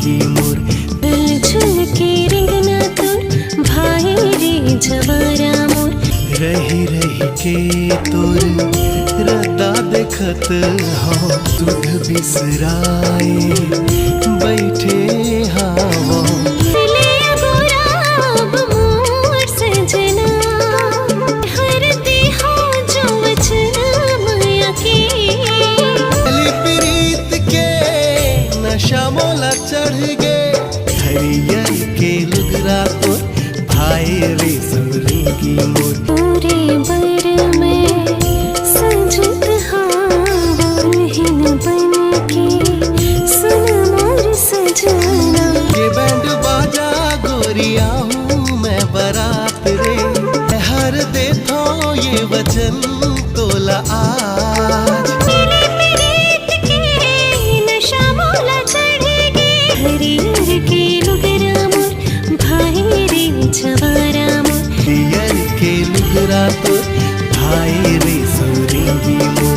समरेंगी मोर। दिल झुलके रिंगना तोर भाई रे जवारा मोर। रही रही के तोर रदा देखत हो दूध बिसराए बैठे हावो। दिले गोराब मोर सजना हर देहा जो वचना माया के। अली प्रीत के नशा मोला चढ़ गे हरियर के लुगरा तोर भाई रे समरेंगी मोर। पूरे बर में सजत हाहिन बन के सुन मोर सजना। ये बैंड बाजा गोरिया हूँ मैं बारात रे हर देथो ये वचन तोला आज। दिले प्रीत के नशा मोला चढ़ेगे हरियर के लुगरा मोर भाई रे जवारा मोर। हरियर के लुगरा तोर भाई रे